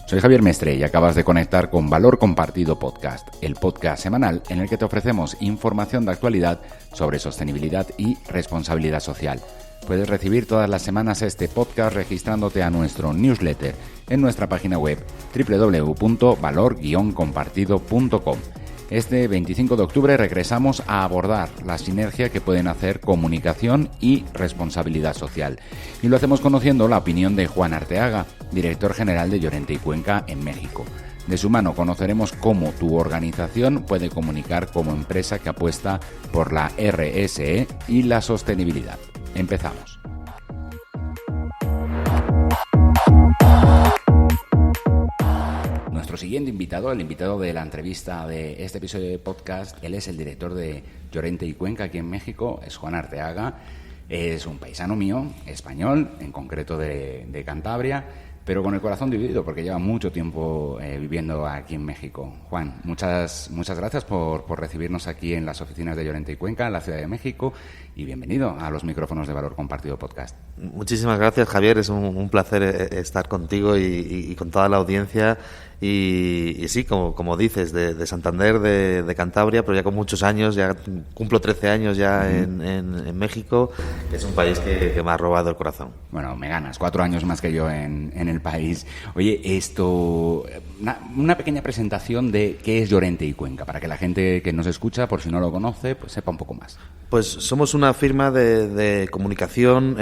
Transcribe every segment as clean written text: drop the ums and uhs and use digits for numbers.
Soy Javier Mestre y acabas de conectar con Valor Compartido Podcast, el podcast semanal en el que te ofrecemos información de actualidad sobre sostenibilidad y responsabilidad social. Puedes recibir todas las semanas este podcast registrándote a nuestro newsletter en nuestra página web www.valor-compartido.com. Este 25 de octubre regresamos a abordar la sinergia que pueden hacer comunicación y responsabilidad social. Y lo hacemos conociendo la opinión de Juan Arteaga, director general de Llorente y Cuenca en México. De su mano conoceremos cómo tu organización puede comunicar como empresa que apuesta por la RSE y la sostenibilidad. Empezamos. Nuestro siguiente invitado, el invitado de la entrevista de este episodio de podcast, él es el director de Llorente y Cuenca aquí en México, es Juan Arteaga, es un paisano mío, español, en concreto de Cantabria, pero con el corazón dividido porque lleva mucho tiempo viviendo aquí en México. Juan, muchas gracias por recibirnos aquí en las oficinas de Llorente y Cuenca, en la Ciudad de México, y bienvenido a los micrófonos de Valor Compartido Podcast. Muchísimas gracias, Javier, es un placer estar contigo y con toda la audiencia. Y sí, como dices, de Santander, de Cantabria, pero ya con muchos años, ya cumplo 13 años ya en México, que es un país que me ha robado el corazón. Bueno, me ganas, 4 años más que yo en el país. Oye, una pequeña presentación de qué es Llorente y Cuenca, para que la gente que nos escucha, por si no lo conoce, pues sepa un poco más. Pues somos una firma de comunicación,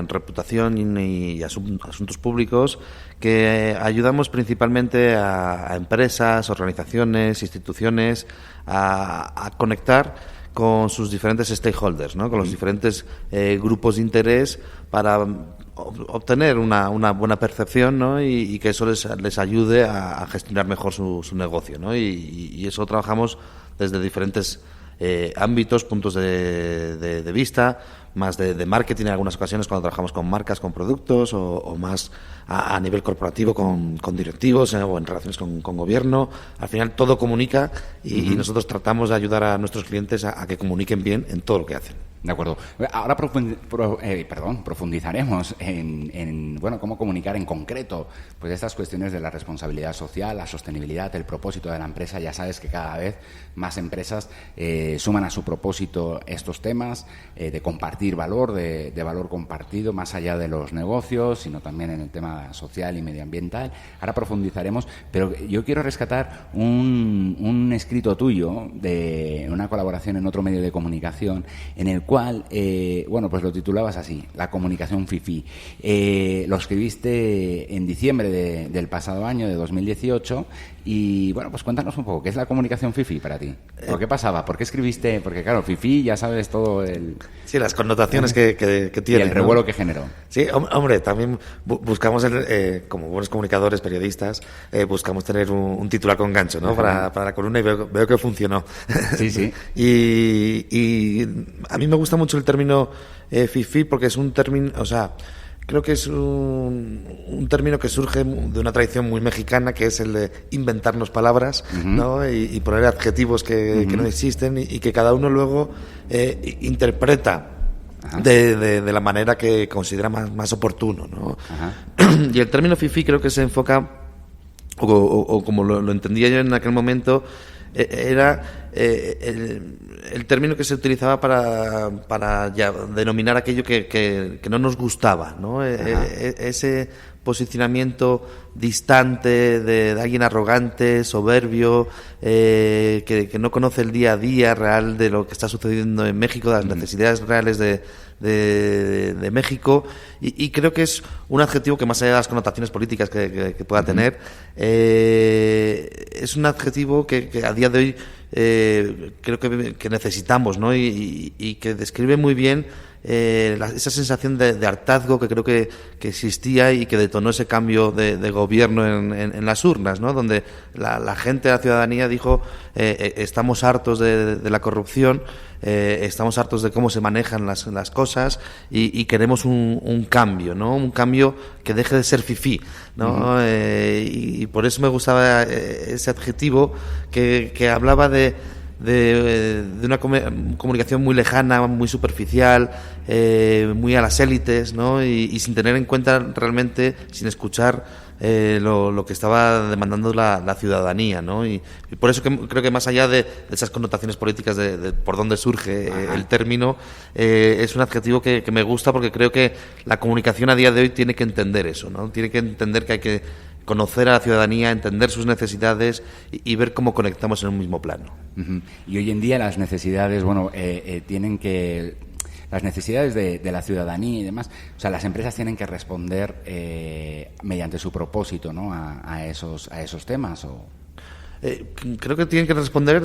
reputación y asuntos públicos que ayudamos principalmente a empresas, organizaciones, instituciones a conectar con sus diferentes stakeholders, ¿no? Con los diferentes grupos de interés para obtener una buena percepción, ¿no? y que eso les ayude a gestionar mejor su negocio, ¿no? Y eso trabajamos desde diferentes ámbitos, puntos de vista, más de marketing en algunas ocasiones cuando trabajamos con marcas, con productos o más a nivel corporativo con directivos o en relaciones con gobierno. Al final todo comunica y nosotros tratamos de ayudar a nuestros clientes a que comuniquen bien en todo lo que hacen. De acuerdo. Ahora profundizaremos en cómo comunicar en concreto pues estas cuestiones de la responsabilidad social, la sostenibilidad, el propósito de la empresa. Ya sabes que cada vez más empresas suman a su propósito estos temas de compartir valor, de valor compartido, más allá de los negocios, sino también en el tema social y medioambiental. Ahora profundizaremos, pero yo quiero rescatar un escrito tuyo de una colaboración en otro medio de comunicación en el cual pues lo titulabas así, la comunicación FIFI. Lo escribiste en diciembre del pasado año, de 2018, y bueno, pues cuéntanos un poco, ¿qué es la comunicación FIFI para ti? ¿Por qué pasaba? ¿Por qué escribiste? Porque claro, FIFI ya sabes todo Sí, las connotaciones que tiene. Y el revuelo, ¿no?, que generó. Sí, hombre, también buscamos, como buenos comunicadores, periodistas, buscamos tener un titular con gancho, ¿no? Para la columna, y veo que funcionó. Sí, sí. y a mí me gusta mucho el término FIFI porque es un término, creo que es un término que surge de una tradición muy mexicana, que es el de inventarnos palabras, ¿no? Y poner adjetivos que no existen y que cada uno luego interpreta de la manera que considera más oportuno, ¿no? Y el término FIFI creo que se enfoca, o como lo entendía yo en aquel momento, era el término que se utilizaba para ya denominar aquello que no nos gustaba, ¿no? Ese posicionamiento distante de alguien arrogante, soberbio, que no conoce el día a día real de lo que está sucediendo en México, de las necesidades reales de México, y creo que es un adjetivo que, más allá de las connotaciones políticas que pueda tener, es un adjetivo que a día de hoy creo que necesitamos, ¿no? Y que describe muy bien esa sensación de hartazgo que creo que existía y que detonó ese cambio de gobierno en las urnas, ¿no? Donde la gente, la ciudadanía dijo estamos hartos de la corrupción, estamos hartos de cómo se manejan las cosas y queremos un cambio, ¿no? Un cambio que deje de ser fifí, ¿no? Y por eso me gustaba ese adjetivo que hablaba de una comunicación muy lejana, muy superficial, muy a las élites, ¿no? Y sin tener en cuenta realmente, sin escuchar lo que estaba demandando la ciudadanía, ¿no? Y por eso creo que más allá de esas connotaciones políticas de por dónde surge el término, es un adjetivo que me gusta porque creo que la comunicación a día de hoy tiene que entender eso, ¿no? Tiene que entender que hay que conocer a la ciudadanía, entender sus necesidades y ver cómo conectamos en un mismo plano. Uh-huh. Y hoy en día las necesidades, tienen que... Las necesidades de la ciudadanía y demás, o sea, las empresas tienen que responder mediante su propósito, ¿no? a esos temas. Creo que tienen que responder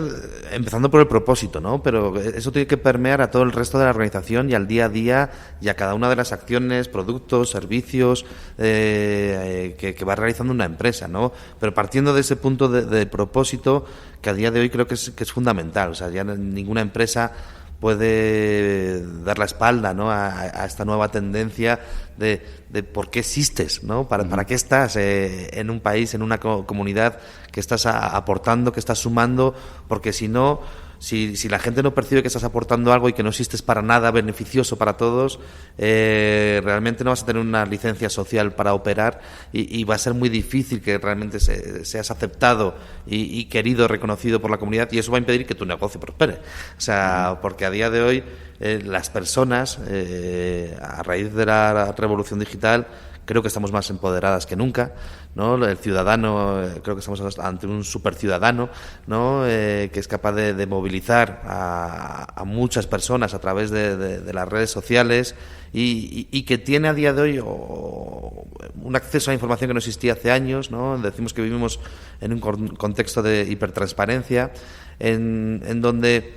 empezando por el propósito, ¿no? Pero eso tiene que permear a todo el resto de la organización y al día a día y a cada una de las acciones, productos, servicios que va realizando una empresa, ¿no? Pero partiendo de ese punto de propósito, que a día de hoy creo que es fundamental. O sea, ya ninguna empresa puede dar la espalda, ¿no? a esta nueva tendencia de por qué existes, ¿no? Para qué estás en un país, en una comunidad, que estás aportando, que estás sumando, porque si no, si la gente no percibe que estás aportando algo y que no existes para nada beneficioso para todos, realmente no vas a tener una licencia social para operar y va a ser muy difícil que realmente seas aceptado y querido, reconocido por la comunidad, y eso va a impedir que tu negocio prospere. O sea, porque a día de hoy las personas, a raíz de la revolución digital, creo que estamos más empoderadas que nunca, ¿no? El ciudadano, creo que estamos ante un superciudadano, ¿no? Que es capaz de movilizar a muchas personas a través de las redes sociales y que tiene a día de hoy un acceso a información que no existía hace años, ¿no? Decimos que vivimos en un contexto de hipertransparencia, en donde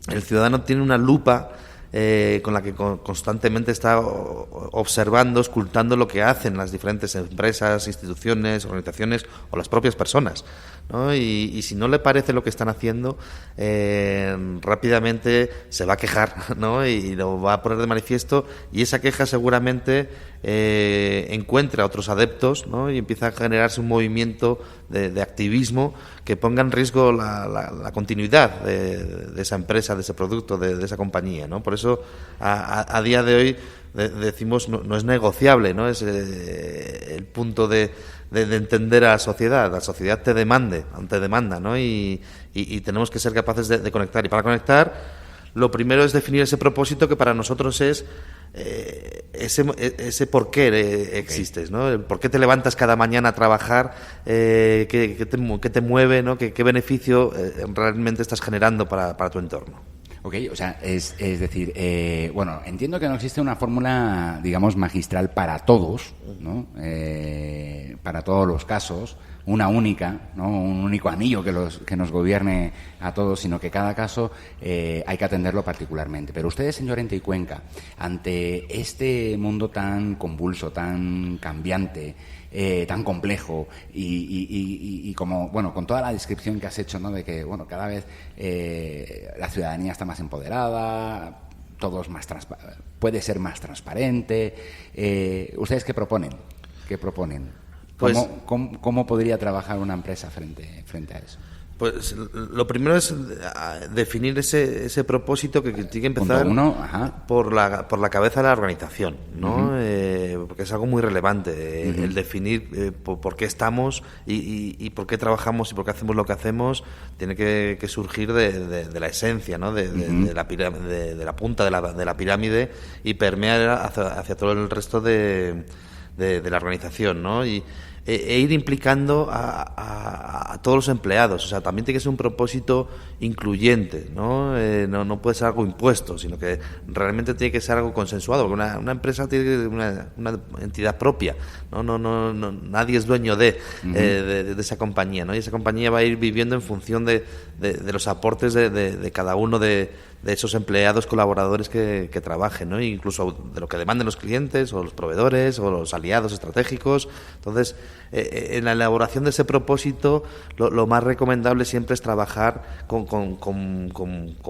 el ciudadano tiene una lupa con la que constantemente está observando, escultando lo que hacen las diferentes empresas, instituciones, organizaciones o las propias personas, ¿no? Y si no le parece lo que están haciendo, rápidamente se va a quejar, ¿no? Y lo va a poner de manifiesto, y esa queja seguramente encuentra otros adeptos, ¿no? Y empieza a generarse un movimiento de activismo que ponga en riesgo la continuidad de esa empresa, de ese producto, de esa compañía, ¿no? Por eso a día de hoy decimos no es negociable, ¿no? Es el punto de entender a la sociedad. La sociedad te demanda, ¿no? Y tenemos que ser capaces de conectar. Y para conectar, lo primero es definir ese propósito, que para nosotros es ese por qué existes, ¿no? El por qué te levantas cada mañana a trabajar, qué te mueve, ¿no? Qué beneficio realmente estás generando para tu entorno. Ok, o sea, es decir, entiendo que no existe una fórmula, digamos, magistral para todos, ¿no? Para todos los casos, una única, ¿no? Un único anillo que nos gobierne a todos, sino que cada caso hay que atenderlo particularmente. Pero ustedes, señor Ente y Cuenca, ante este mundo tan convulso, tan cambiante, tan complejo y como, con toda la descripción que has hecho, ¿no? De que, cada vez la ciudadanía está más empoderada, todo es puede ser más transparente. ¿Ustedes qué proponen? Pues, ¿Cómo podría trabajar una empresa frente a eso? Pues lo primero es definir ese propósito que tiene que empezar por la cabeza de la organización, ¿no? Uh-huh. Porque es algo muy relevante, uh-huh. El definir por qué estamos y por qué trabajamos y por qué hacemos lo que hacemos. Tiene que surgir de la esencia, ¿no? Uh-huh. de la punta de la pirámide y permear hacia todo el resto de la organización, ¿no? E ir implicando a todos los empleados. O sea, también tiene que ser un propósito incluyente, ¿no? No puede ser algo impuesto, sino que realmente tiene que ser algo consensuado, porque una empresa tiene una entidad propia, ¿no? Nadie es dueño de esa compañía, ¿no? Y esa compañía va a ir viviendo en función de los aportes de cada uno de esos empleados, colaboradores que trabajen, ¿no? Incluso de lo que demanden los clientes o los proveedores o los aliados estratégicos. Entonces, en la elaboración de ese propósito, lo más recomendable siempre es trabajar con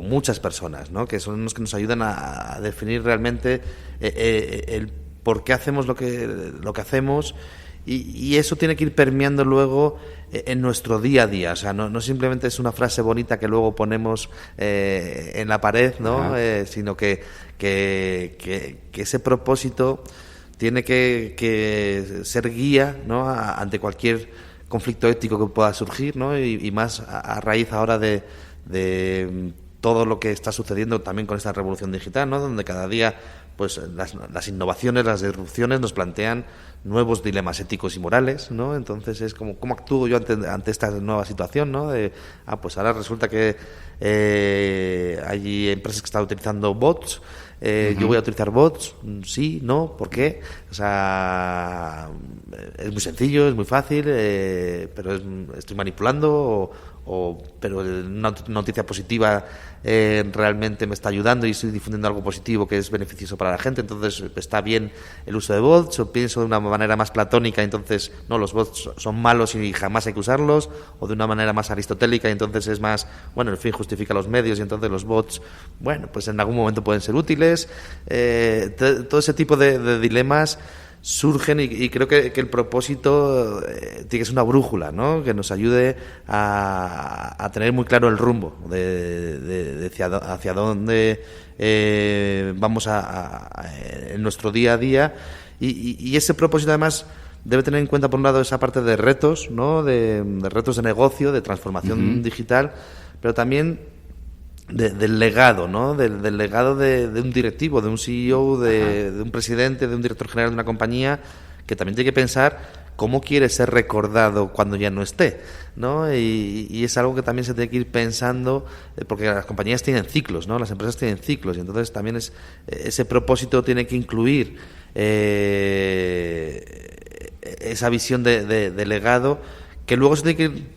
muchas personas, ¿no? Que son los que nos ayudan a definir realmente el por qué hacemos lo que hacemos. Y eso tiene que ir permeando luego en nuestro día a día. O sea, no simplemente es una frase bonita que luego ponemos en la pared, ¿no? Sino que ese propósito tiene que ser guía, ¿no?, ante cualquier conflicto ético que pueda surgir, ¿no?, y más a raíz ahora de todo lo que está sucediendo también con esta revolución digital, ¿no?, donde cada día pues las innovaciones, las disrupciones nos plantean nuevos dilemas éticos y morales, ¿no? Entonces es como, ¿cómo actúo yo ante esta nueva situación, ¿no? Pues ahora resulta que hay empresas que están utilizando bots. Yo voy a utilizar bots, sí, no, ¿por qué? O sea, es muy sencillo, es muy fácil, pero estoy manipulando pero una noticia positiva realmente me está ayudando y estoy difundiendo algo positivo que es beneficioso para la gente, entonces está bien el uso de bots, o pienso de una manera más platónica, entonces no, los bots son malos y jamás hay que usarlos, o de una manera más aristotélica, y entonces es más, bueno, el fin justifica los medios y entonces los bots, bueno, pues en algún momento pueden ser útiles. Todo ese tipo de dilemas surgen y creo que el propósito tiene que ser una brújula, ¿no?, que nos ayude a tener muy claro el rumbo de hacia dónde vamos en nuestro día a día, y ese propósito además debe tener en cuenta, por un lado, esa parte de retos, ¿no?, de retos de negocio, de transformación digital, pero también del legado, ¿no?, del legado de un directivo, de un CEO, de un presidente, de un director general de una compañía, que también tiene que pensar cómo quiere ser recordado cuando ya no esté, ¿no? Y es algo que también se tiene que ir pensando, porque las compañías tienen ciclos, ¿no?, las empresas tienen ciclos, y entonces también ese propósito tiene que incluir esa visión de legado, que luego se tiene que ir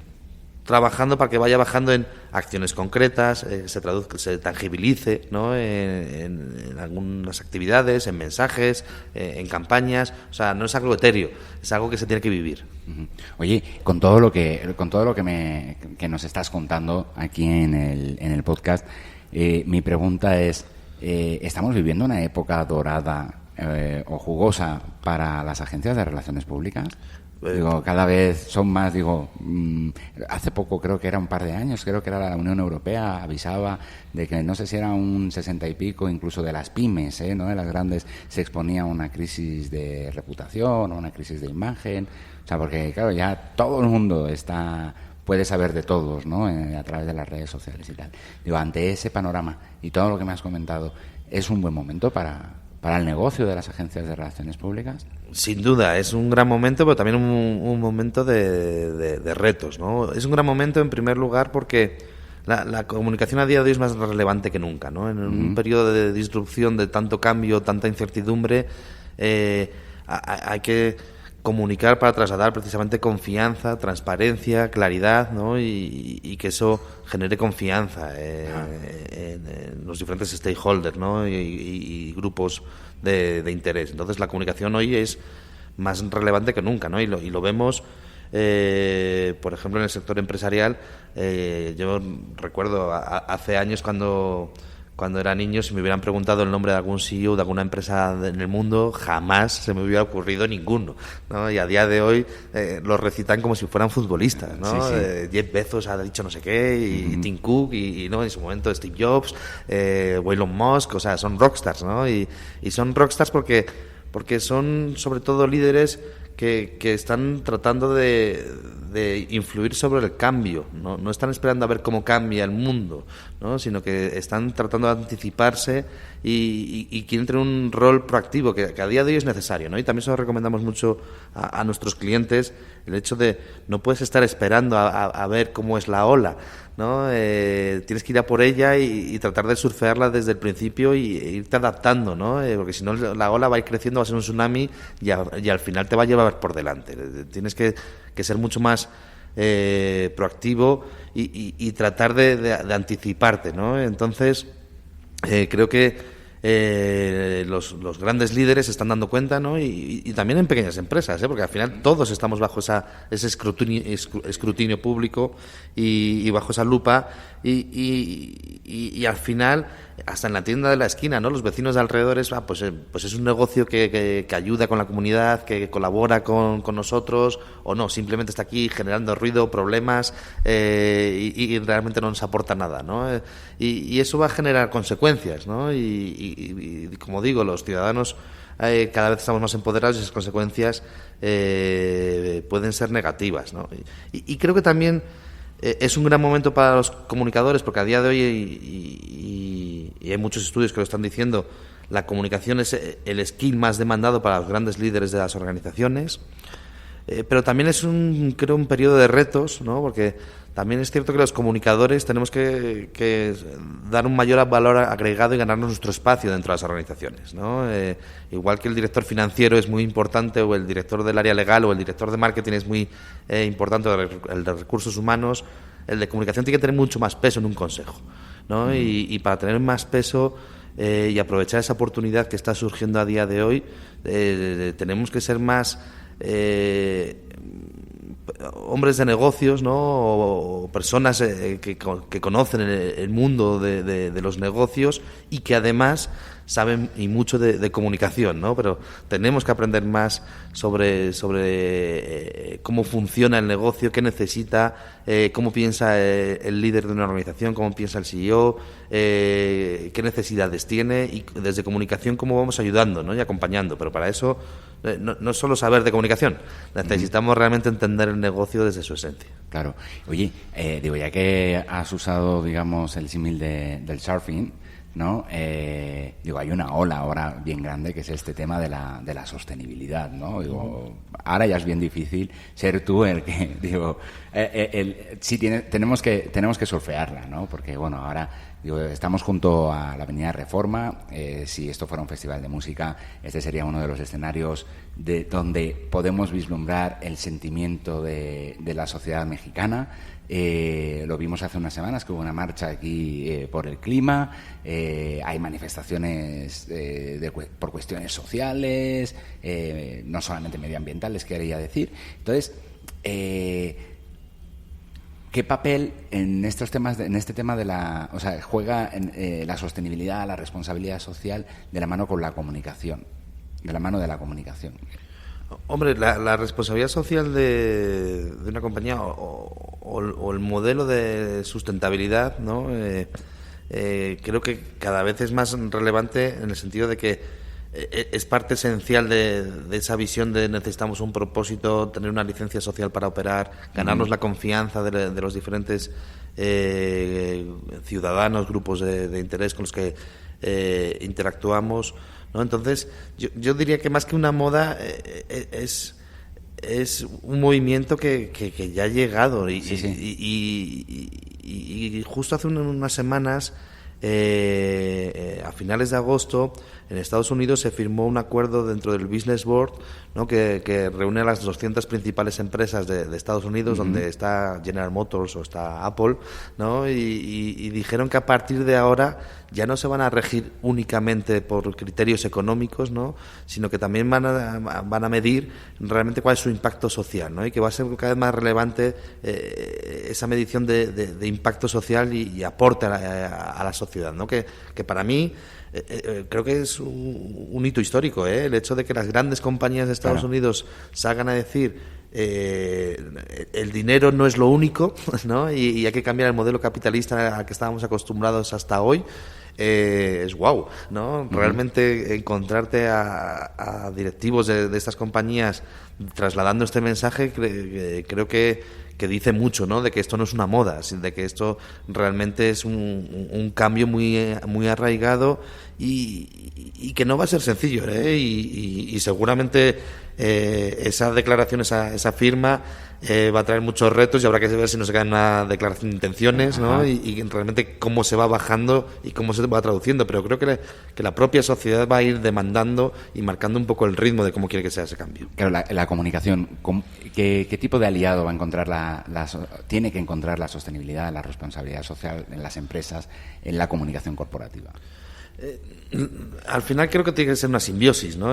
trabajando para que vaya bajando en acciones concretas, se traduzca, se tangibilice, ¿no?, en algunas actividades, en mensajes, en campañas. O sea, no es algo etéreo, es algo que se tiene que vivir. Oye, con todo lo que que nos estás contando aquí en el podcast, mi pregunta es, ¿estamos viviendo una época dorada o jugosa para las agencias de relaciones públicas? Digo, cada vez son más, hace poco, creo que era un par de años, creo que era la Unión Europea, avisaba de que no sé si era un 60 y pico, incluso de las pymes, ¿no?, de las grandes, se exponía a una crisis de reputación o una crisis de imagen. O sea, porque claro, ya todo el mundo puede saber de todos, ¿no?, a través de las redes sociales y tal. Digo, ante ese panorama y todo lo que me has comentado, ¿es un buen momento para el negocio de las agencias de relaciones públicas? Sin duda, es un gran momento, pero también un momento de retos, ¿no? Es un gran momento, en primer lugar, porque la comunicación a día de hoy es más relevante que nunca, ¿no? En un periodo de disrupción, de tanto cambio, tanta incertidumbre, hay que comunicar para trasladar precisamente confianza, transparencia, claridad, ¿no?, y que eso genere confianza en los diferentes stakeholders, ¿no?, y grupos de interés. Entonces la comunicación hoy es más relevante que nunca, ¿no?, y lo vemos, por ejemplo, en el sector empresarial. Yo recuerdo hace años cuando era niño, si me hubieran preguntado el nombre de algún CEO de alguna empresa en el mundo, jamás se me hubiera ocurrido ninguno, ¿no? Y a día de hoy los recitan como si fueran futbolistas, ¿no? Sí, sí. Jeff Bezos ha dicho no sé qué, y Tim Cook, y no, en su momento Steve Jobs, Elon Musk, o sea, son rockstars, ¿no? Y son rockstars porque son sobre todo líderes que están tratando de influir sobre el cambio, no están esperando a ver cómo cambia el mundo, ¿no?, sino que están tratando de anticiparse y quieren tener un rol proactivo que a día de hoy es necesario, ¿no? Y también eso lo recomendamos mucho a nuestros clientes, el hecho de no puedes estar esperando a ver cómo es la ola, ¿no? Tienes que ir a por ella y tratar de surfearla desde el principio y irte adaptando, ¿no? Porque si no, la ola va a ir creciendo, va a ser un tsunami y al final te va a llevar por delante. Tienes que ser mucho más proactivo y tratar de anticiparte, ¿no? Entonces, creo que los grandes líderes se están dando cuenta, ¿no? Y también en pequeñas empresas, porque al final todos estamos bajo ese escrutinio público y bajo esa lupa y al final hasta en la tienda de la esquina, ¿no?, los vecinos de alrededor pues es un negocio que ayuda con la comunidad, que colabora con nosotros, o no, simplemente está aquí generando ruido, problemas, y realmente no nos aporta nada, ¿no? Y eso va a generar consecuencias, ¿no? Y como digo, los ciudadanos cada vez estamos más empoderados y esas consecuencias pueden ser negativas, ¿no? Y creo que también es un gran momento para los comunicadores, porque a día de hoy, y hay muchos estudios que lo están diciendo, la comunicación es el skill más demandado para los grandes líderes de las organizaciones. Pero también es creo un periodo de retos, ¿no? Porque también es cierto que los comunicadores tenemos que dar un mayor valor agregado y ganarnos nuestro espacio dentro de las organizaciones, ¿no? Igual que el director financiero es muy importante, o el director del área legal, o el director de marketing es muy importante, o el de recursos humanos, el de comunicación tiene que tener mucho más peso en un consejo, ¿no? Y para tener más peso y aprovechar esa oportunidad que está surgiendo a día de hoy, tenemos que ser más hombres de negocios, ¿no? O personas que conocen el mundo de los negocios y que además saben y mucho de comunicación, ¿no? Pero tenemos que aprender más sobre cómo funciona el negocio, qué necesita, cómo piensa el líder de una organización, cómo piensa el CEO, qué necesidades tiene, y desde comunicación cómo vamos ayudando, ¿no? Y acompañando. Pero para eso no solo saber de comunicación, necesitamos realmente entender el negocio desde su esencia. Claro. Oye, ya que has usado, digamos, el símil del surfing, ¿no? Hay una ola ahora bien grande que es este tema de la sostenibilidad, ¿no? Ahora ya es bien difícil ser tú el que, sí tenemos que surfearla, ¿no? Porque, ahora estamos junto a la Avenida Reforma. Si esto fuera un festival de música, este sería uno de los escenarios donde podemos vislumbrar el sentimiento de la sociedad mexicana. Lo vimos hace unas semanas, que hubo una marcha aquí por el clima. Hay manifestaciones por cuestiones sociales, no solamente medioambientales, quería decir. Entonces, ¿qué papel en estos temas, en este tema juega la sostenibilidad, la responsabilidad social de la mano con la comunicación, de la mano de la comunicación? Hombre, la responsabilidad social de una compañía o el modelo de sustentabilidad, ¿no? Creo que cada vez es más relevante, en el sentido de que es parte esencial de esa visión de necesitamos un propósito, tener una licencia social para operar, ganarnos la confianza de los diferentes ciudadanos, grupos de interés con los que interactuamos, ¿no? Entonces, yo diría que más que una moda es un movimiento que ya ha llegado y justo hace unas semanas, a finales de agosto, en Estados Unidos se firmó un acuerdo dentro del Business Board, ¿no? que reúne a las 200 principales empresas de Estados Unidos, donde está General Motors o está Apple, ¿no? Y dijeron que a partir de ahora ya no se van a regir únicamente por criterios económicos, ¿no? Sino que también van a medir realmente cuál es su impacto social, ¿no? Y que va a ser cada vez más relevante esa medición de impacto social y aporte a la sociedad, ¿no? Que para mí creo que es un hito histórico, el hecho de que las grandes compañías de Estados Unidos salgan a decir el dinero no es lo único, ¿no? Y hay que cambiar el modelo capitalista al que estábamos acostumbrados hasta hoy. Es guau, ¿no? Realmente encontrarte a directivos de estas compañías trasladando este mensaje, creo que dice mucho, ¿no? De que esto no es una moda, de que esto realmente es un cambio muy arraigado y que no va a ser sencillo, y seguramente esa declaración, esa firma va a traer muchos retos, y habrá que ver si no se queda en una declaración de intenciones, ¿no? Y realmente cómo se va bajando y cómo se va traduciendo. Pero creo que la propia sociedad va a ir demandando y marcando un poco el ritmo de cómo quiere que sea ese cambio. Claro, la comunicación, ¿qué tipo de aliado va a encontrar tiene que encontrar la sostenibilidad, la responsabilidad social en las empresas, en la comunicación corporativa? Al final creo que tiene que ser una simbiosis, ¿no?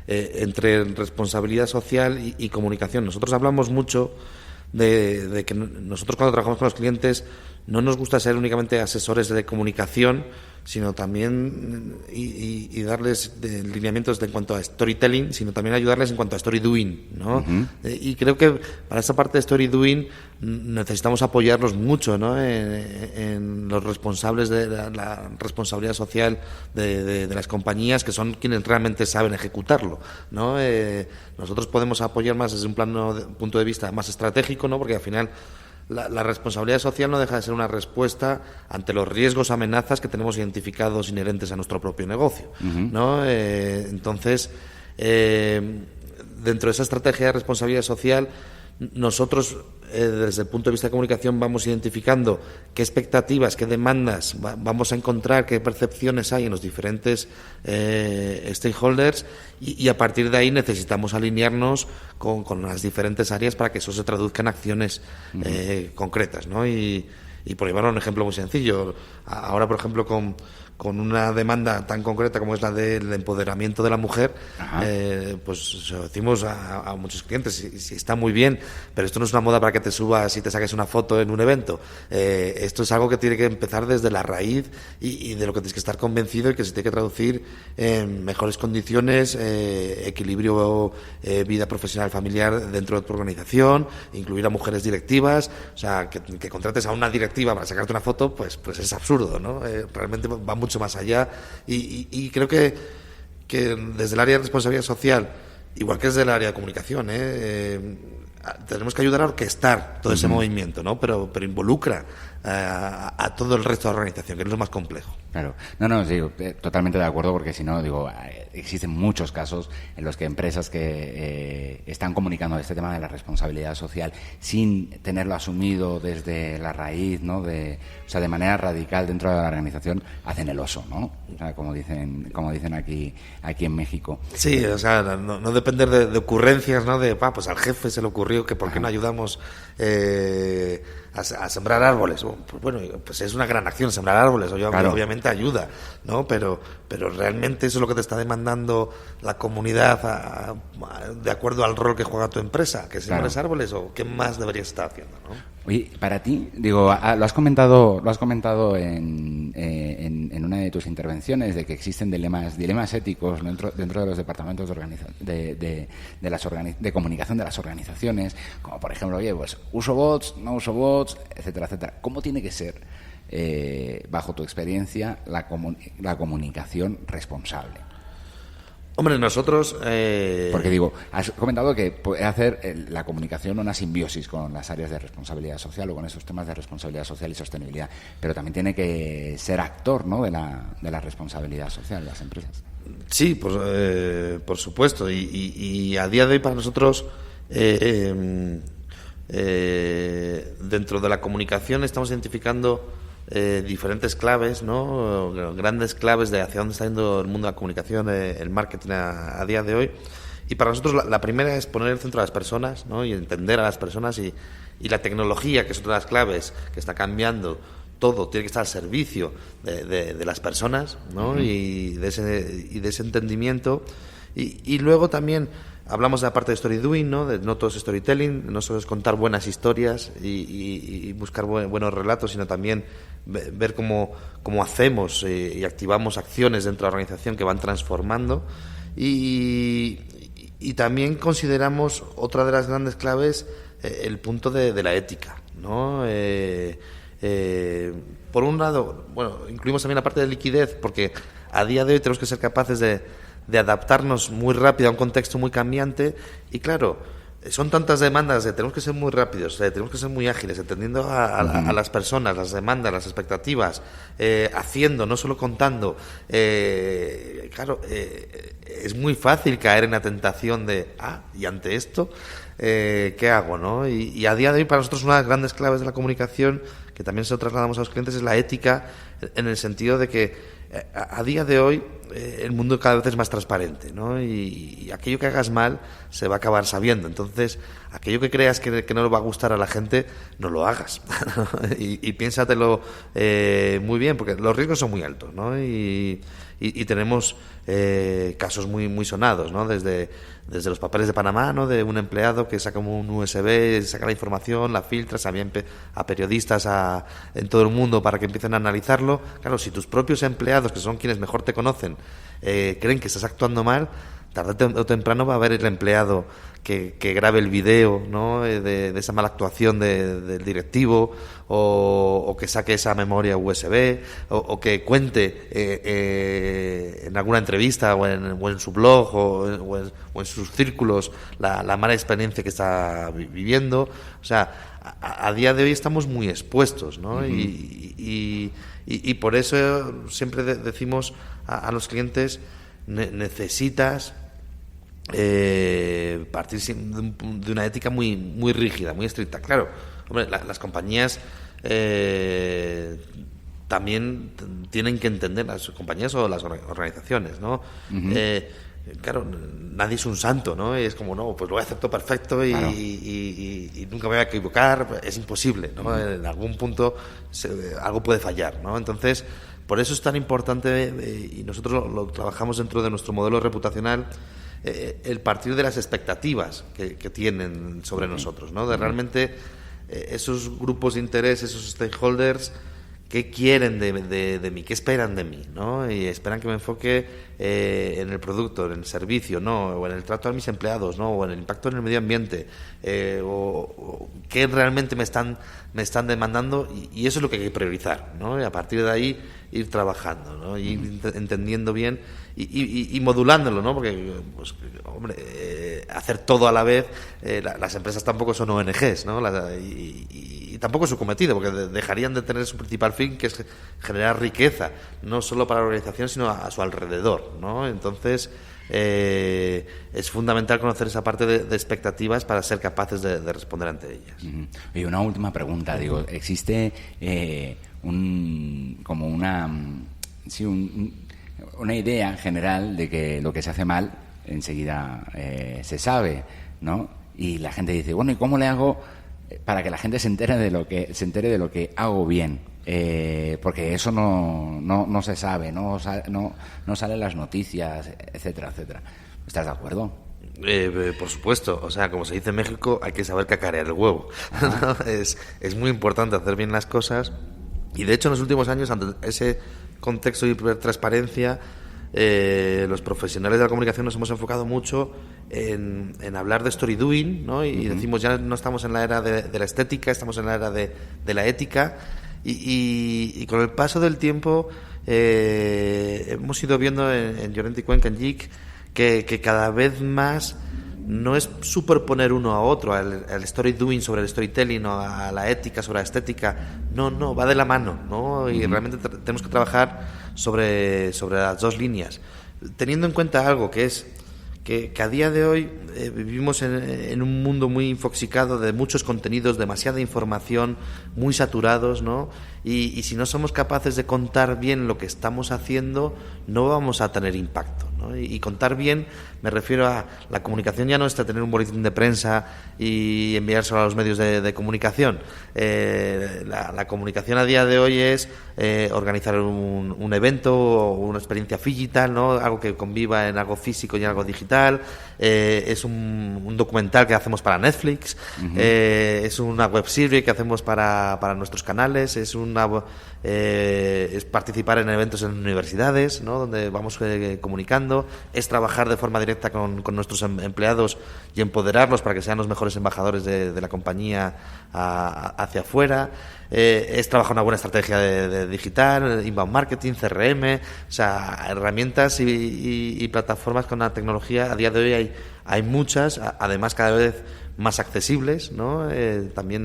Entre responsabilidad social y comunicación. Nosotros hablamos mucho de que nosotros, cuando trabajamos con los clientes, no nos gusta ser únicamente asesores de comunicación, sino también y darles lineamientos en cuanto a storytelling, sino también ayudarles en cuanto a story doing, ¿no? Uh-huh. Y creo que para esa parte de story doing necesitamos apoyarlos mucho, ¿no? En los responsables de la responsabilidad social de las compañías, que son quienes realmente saben ejecutarlo, ¿no? Nosotros podemos apoyar más desde un punto de vista más estratégico, ¿no? Porque al final la responsabilidad social no deja de ser una respuesta ante los riesgos, amenazas que tenemos identificados inherentes a nuestro propio negocio, ¿no? Entonces, dentro de esa estrategia de responsabilidad social, nosotros, desde el punto de vista de comunicación, vamos identificando qué expectativas, qué demandas vamos a encontrar, qué percepciones hay en los diferentes stakeholders y a partir de ahí necesitamos alinearnos con las diferentes áreas para que eso se traduzca en acciones concretas, ¿no? Y por llevar un ejemplo muy sencillo, ahora, por ejemplo, con una demanda tan concreta como es la del empoderamiento de la mujer, pues se lo decimos a muchos clientes, si está muy bien, pero esto no es una moda para que te subas y te saques una foto en un evento. Esto es algo que tiene que empezar desde la raíz y de lo que tienes que estar convencido y que se tiene que traducir en mejores condiciones, equilibrio vida profesional familiar dentro de tu organización, incluir a mujeres directivas. O sea, que contrates a una directiva para sacarte una foto, pues es absurdo, ¿no? Realmente va mucho más allá y creo que desde el área de responsabilidad social, igual que desde el área de comunicación, tenemos que ayudar a orquestar todo ese movimiento, ¿no? Pero involucra a todo el resto de la organización, que es lo más complejo. Claro. No, sí, totalmente de acuerdo, porque si no, digo, existen muchos casos en los que empresas que están comunicando este tema de la responsabilidad social sin tenerlo asumido desde la raíz, ¿no? O sea, de manera radical dentro de la organización, hacen el oso, ¿no? O sea, como dicen aquí en México. Sí, o sea, no depender de ocurrencias, ¿no? Pues al jefe se le ocurrió que por qué no ayudamos a sembrar árboles. Pues bueno, pues es una gran acción sembrar árboles, claro. Obviamente ayuda, ¿no? Pero realmente eso es lo que te está demandando la comunidad de acuerdo al rol que juega tu empresa, que siembres árboles, o qué más deberías estar haciendo, ¿no? Oye, para ti, digo, lo has comentado en una de tus intervenciones, de que existen dilemas éticos dentro de los departamentos de comunicación de las organizaciones, como por ejemplo, oye, pues uso bots, no uso bots, etcétera, etcétera. ¿Cómo tiene que ser, bajo tu experiencia, la comunicación responsable? Hombre, nosotros... Porque digo, has comentado que puede hacer la comunicación una simbiosis con las áreas de responsabilidad social o con esos temas de responsabilidad social y sostenibilidad, pero también tiene que ser actor, ¿no?, de la responsabilidad social de las empresas. Sí, por supuesto. Y a día de hoy para nosotros, dentro de la comunicación estamos identificando diferentes claves, ¿no? Grandes claves de hacia dónde está yendo el mundo de la comunicación, el marketing a día de hoy. Y para nosotros la primera es poner el centro a las personas, ¿no? Y entender a las personas y la tecnología, que es otra de las claves que está cambiando todo, tiene que estar al servicio de las personas, ¿no? Y de ese entendimiento. Y luego también hablamos de la parte de story doing, ¿no? No todo es storytelling, no solo es contar buenas historias y buscar buenos relatos, sino también ver cómo hacemos y activamos acciones dentro de la organización que van transformando. Y también consideramos otra de las grandes claves el punto de la ética, ¿no? Por un lado, bueno, incluimos también la parte de liquidez, porque a día de hoy tenemos que ser capaces de adaptarnos muy rápido a un contexto muy cambiante. Y claro, son tantas demandas de tenemos que ser muy rápidos, tenemos que ser muy ágiles, entendiendo a las personas, las demandas, las expectativas, haciendo, no solo contando. Claro, es muy fácil caer en la tentación de, y ante esto, ¿qué hago, no? Y a día de hoy para nosotros una de las grandes claves de la comunicación, que también se lo trasladamos a los clientes, es la ética, en el sentido de que a día de hoy el mundo cada vez es más transparente, ¿no? Y aquello que hagas mal se va a acabar sabiendo. Entonces, aquello que creas que no le va a gustar a la gente, no lo hagas. y piénsatelo muy bien, porque los riesgos son muy altos, ¿no? Y Y tenemos casos muy, muy sonados, ¿no? Desde los papeles de Panamá, ¿no? De un empleado que saca un USB, saca la información, la filtra, se envía a periodistas en todo el mundo para que empiecen a analizarlo. Claro, si tus propios empleados, que son quienes mejor te conocen, creen que estás actuando mal, tarde o temprano va a haber el empleado que grabe el video, ¿no? de esa mala actuación del directivo, o que saque esa memoria USB, o que cuente en alguna entrevista o en su blog o en sus círculos la mala experiencia que está viviendo. O sea, a día de hoy estamos muy expuestos, ¿no? Uh-huh. Y por eso siempre decimos a los clientes, necesitas partir de una ética muy, muy rígida, muy estricta. Claro, hombre, las compañías también tienen que entender, las compañías o las organizaciones, ¿no? Uh-huh. Claro, nadie es un santo, ¿no? Y es como, no, pues lo voy a hacer todo perfecto y, claro, y nunca me voy a equivocar. Es imposible, ¿no? Uh-huh. En algún punto algo puede fallar, ¿no? Entonces, por eso es tan importante, y nosotros lo trabajamos dentro de nuestro modelo reputacional, el partir de las expectativas que tienen sobre nosotros, ¿no? De realmente esos grupos de interés, esos stakeholders, ¿qué quieren de mí? ¿Qué esperan de mí? ¿No? Y esperan que me enfoque en el producto, en el servicio, ¿no? O en el trato a mis empleados, ¿no? O en el impacto en el medio ambiente, o qué realmente me están demandando, y eso es lo que hay que priorizar, ¿no? Y a partir de ahí ir trabajando, ¿no? Y ir entendiendo bien y modulándolo, ¿no? Porque, pues, hombre, hacer todo a la vez, las empresas tampoco son ONGs, ¿no? Y tampoco es su cometido, porque dejarían de tener su principal fin, que es generar riqueza, no solo para la organización, sino a su alrededor, ¿no? Entonces, es fundamental conocer esa parte de expectativas para ser capaces de responder ante ellas. Uh-huh. Y una última pregunta, digo, ¿existe una idea general de que lo que se hace mal enseguida se sabe, ¿no? Y la gente dice, bueno, ¿y cómo le hago para que la gente se entere de lo que hago bien? Porque eso no se sabe, no sale en las noticias, etcétera, etcétera. ¿Estás de acuerdo? Por supuesto, o sea, como se dice en México, hay que saber cacarear el huevo. ¿No? Es muy importante hacer bien las cosas, y de hecho en los últimos años, ante ese contexto de hipertransparencia, los profesionales de la comunicación nos hemos enfocado mucho en hablar de story doing, ¿no? Y uh-huh, decimos, ya no estamos en la era de la estética, estamos en la era de la ética, y con el paso del tiempo hemos ido viendo en Llorente y Cuenca, en JIC, que cada vez más no es superponer uno a otro, al story doing sobre el storytelling, o a la ética sobre la estética. No, va de la mano, ¿no? Y realmente tenemos que trabajar sobre las dos líneas, teniendo en cuenta algo, que es que a día de hoy vivimos en un mundo muy infoxicado de muchos contenidos, demasiada información, muy saturados, ¿no? Y si no somos capaces de contar bien lo que estamos haciendo, no vamos a tener impacto, ¿no? Y contar bien, me refiero a la comunicación, ya no es tener un boletín de prensa y enviárselo a los medios de comunicación. La comunicación a día de hoy es organizar un evento o una experiencia digital, ¿no? Algo que conviva en algo físico y en algo digital. Es un documental que hacemos para Netflix. Uh-huh. Es una web serie que hacemos para nuestros canales. Es participar en eventos en universidades, ¿no? Donde vamos comunicando. Es trabajar de forma directa con nuestros empleados y empoderarlos para que sean los mejores embajadores de la compañía hacia afuera. Es trabajar una buena estrategia de digital, inbound marketing, CRM, o sea, herramientas y plataformas con la tecnología. A día de hoy hay muchas, además cada vez más accesibles, ¿no? También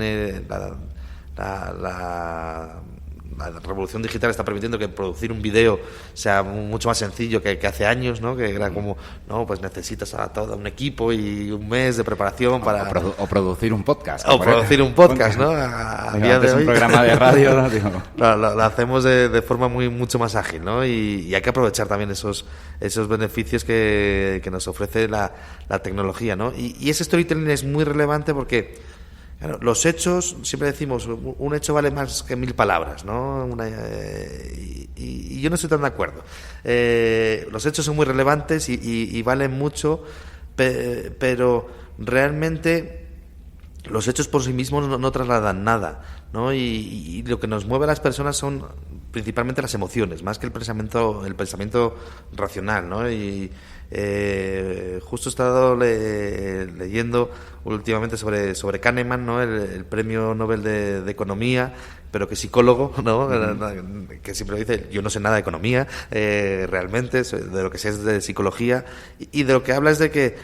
la revolución digital está permitiendo que producir un video sea mucho más sencillo que hace años, ¿no? Que era como, no, pues necesitas a todo un equipo y un mes de preparación para... O producir un podcast. O producir un podcast, ¿no? A día de hoy, un programa de radio, ¿no? Lo hacemos de forma mucho más ágil, ¿no? Y hay que aprovechar también esos beneficios que nos ofrece la tecnología, ¿no? Y ese storytelling es muy relevante porque Claro, los hechos, siempre decimos, un hecho vale más que 1000 palabras, ¿no? Y yo no estoy tan de acuerdo. Los hechos son muy relevantes y valen mucho, pero realmente los hechos por sí mismos no trasladan nada, ¿no? Y lo que nos mueve a las personas son principalmente las emociones, más que el pensamiento racional, ¿no? Y justo he estado leyendo últimamente sobre Kahneman, ¿no? El premio Nobel de Economía, pero que psicólogo, ¿no? Que siempre dice, yo no sé nada de economía, realmente, de lo que sé es de psicología, y de lo que habla es de que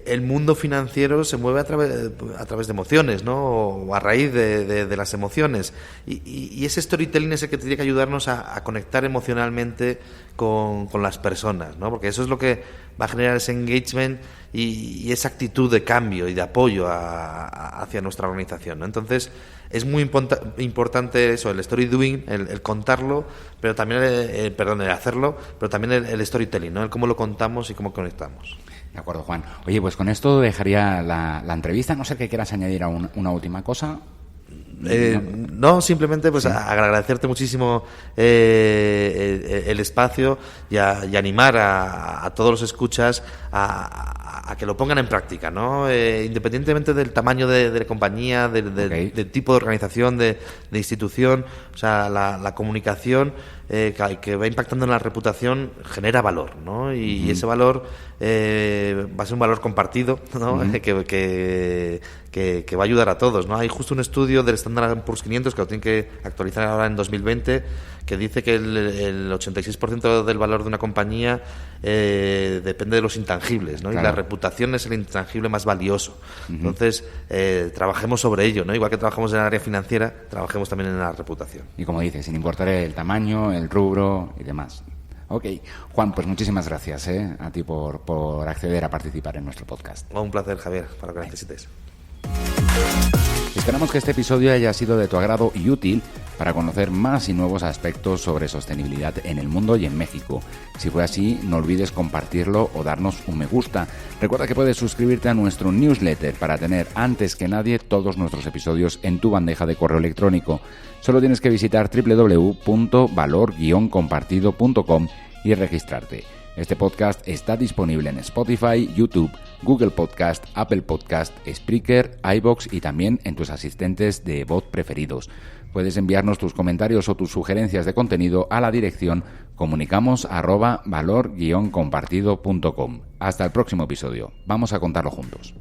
el mundo financiero se mueve a través de emociones, ¿no? O a raíz de las emociones, y ese storytelling es el que tiene que ayudarnos a conectar emocionalmente con las personas, ¿no? Porque eso es lo que va a generar ese engagement y esa actitud de cambio y de apoyo hacia nuestra organización, ¿no? Entonces es muy importante eso, el story doing, el contarlo, pero también el hacerlo, pero también el storytelling, ¿no? El cómo lo contamos y cómo conectamos. De acuerdo, Juan. Oye, pues con esto dejaría la entrevista, no sé que quieras añadir una última cosa. No, simplemente pues agradecerte muchísimo el espacio y animar a todos los escuchas a que lo pongan en práctica, ¿no? Independientemente del tamaño de la compañía, del tipo de organización, de institución, o sea, la comunicación que va impactando en la reputación genera valor, ¿no? Y ese valor va a ser un valor compartido, ¿no? Que va a ayudar a todos, ¿no? Hay justo un estudio del Standard & Poor's 500 que lo tienen que actualizar ahora en 2020, que dice que el 86% del valor de una compañía depende de los intangibles, ¿no? Claro. Y la reputación es el intangible más valioso. Entonces, trabajemos sobre ello, ¿no? Igual que trabajamos en el área financiera, trabajemos también en la reputación. Y como dices, sin importar el tamaño, el rubro y demás. Ok. Juan, pues muchísimas gracias a ti por acceder a participar en nuestro podcast. Un placer, Javier, para lo que necesites. Esperamos que este episodio haya sido de tu agrado y útil para conocer más y nuevos aspectos sobre sostenibilidad en el mundo y en México. Si fue así, no olvides compartirlo o darnos un me gusta. Recuerda que puedes suscribirte a nuestro newsletter para tener antes que nadie todos nuestros episodios en tu bandeja de correo electrónico. Solo tienes que visitar www.valor-compartido.com y registrarte. Este podcast está disponible en Spotify, YouTube, Google Podcast, Apple Podcast, Spreaker, iVoox y también en tus asistentes de voz preferidos. Puedes enviarnos tus comentarios o tus sugerencias de contenido a la dirección comunicamos@valor-compartido.com. Hasta el próximo episodio. Vamos a contarlo juntos.